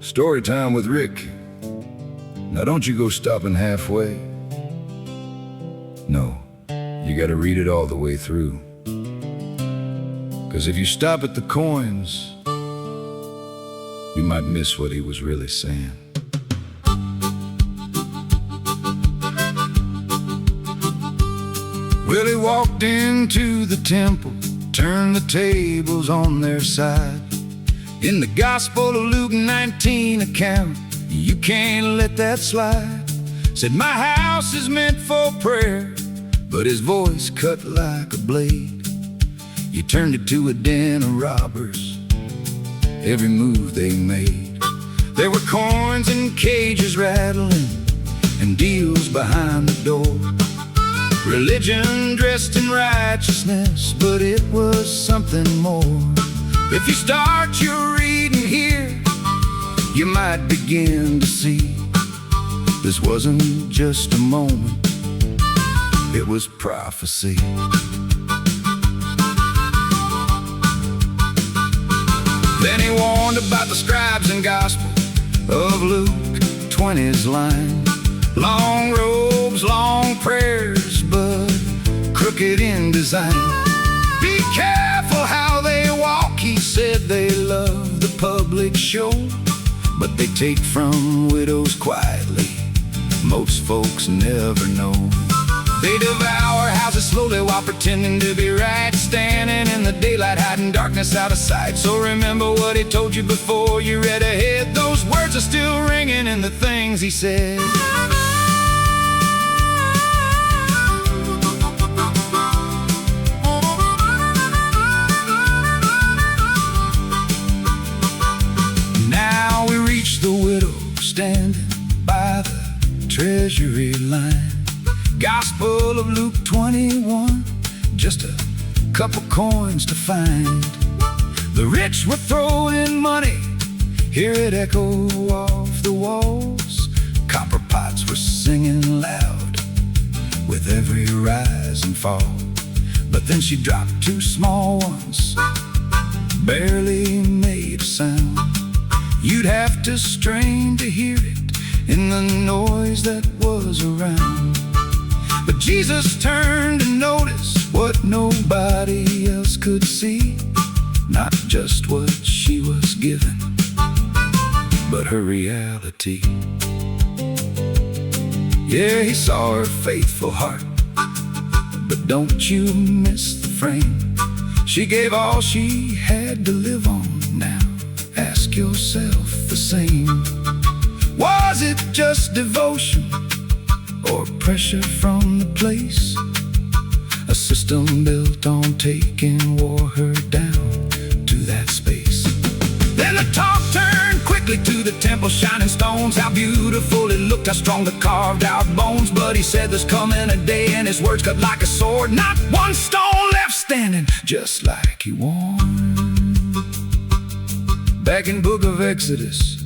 Story time with Rick. Now don't you go stopping halfway. No, you gotta read it all the way through. 'Cause if you stop at the coins, you might miss what he was really saying. Well, he walked into the temple, turned the tables on their side. In the Gospel of Luke 19 account, you can't let that slide. Said, my house is meant for prayer, but his voice cut like a blade. You turned it to a den of robbers, every move they made. There were coins and cages rattling, and deals behind the door. Religion dressed in righteousness, but it was something more. If you start your reading here, you might begin to see this wasn't just a moment, it was prophecy. Then he warned about the scribes and gospel of Luke 20's line. Long robes, long prayers, but crooked in design. Be careful how they walk, he said. They love the public show, but they take from widows quietly. Most folks never know. They devour houses slowly while pretending to be right, standing in the daylight, hiding darkness out of sight. So remember what he told you before you read ahead. Those words are still ringing in the things he said. The widow standing by the treasury line. Gospel of Luke 21, just a couple coins to find. The rich were throwing money, hear it echo off the walls. Copper pots were singing loud with every rise and fall. But then she dropped two small ones, barely made a sound. You'd have to strain to hear it in the noise that was around. But Jesus turned to notice what nobody else could see. Not just what she was given, but her reality. Yeah, he saw her faithful heart, but don't you miss the frame. She gave all she had to live on. Now ask yourself the same. Was it just devotion or pressure from the place? A system built on taking wore her down to that space. Then the talk turned quickly to the temple, shining stones. How beautiful it looked, how strong the carved out bones. But he said there's coming a day, and his words cut like a sword. Not one stone left standing, just like he warned. Back in book of Exodus,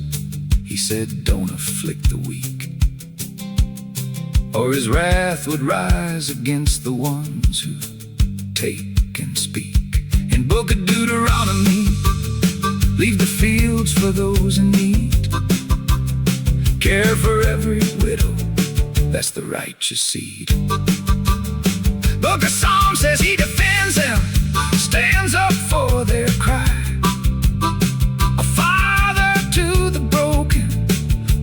he said, don't afflict the weak, or his wrath would rise against the ones who take and speak. In book of Deuteronomy, leave the fields for those in need. Care for every widow, that's the righteous seed. Book of Psalms says he defends them, stands up for their cry.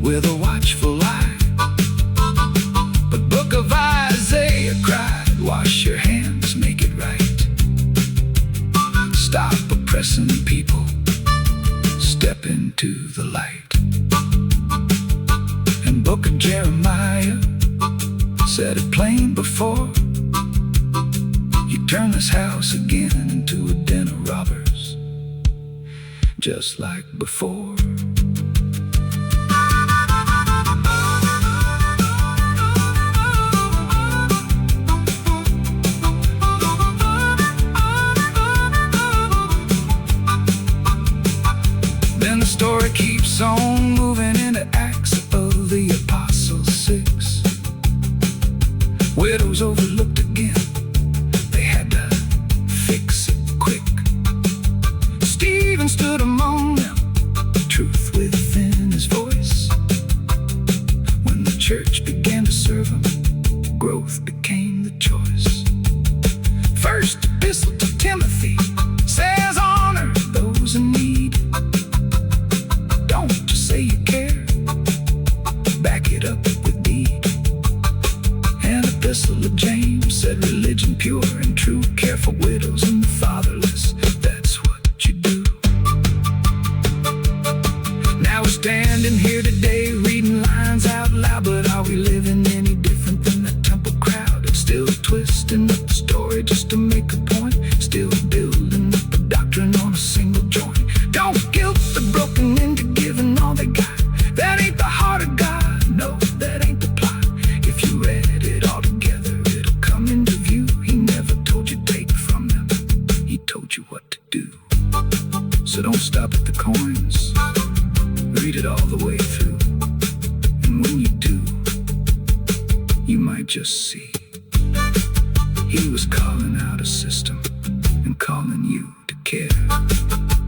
With a watchful eye. But book of Isaiah cried, wash your hands, make it right. Stop oppressing people, step into the light. And book of Jeremiah said it plain before. You turn this house again into a den of robbers, just like before. Then the story keeps on moving into Acts of the Apostles 6. Widows overlooked again, they had to fix it quick. Stephen stood among them, truth coins. Read it all the way through, and when you do, you might just see he was calling out a system and calling you to care.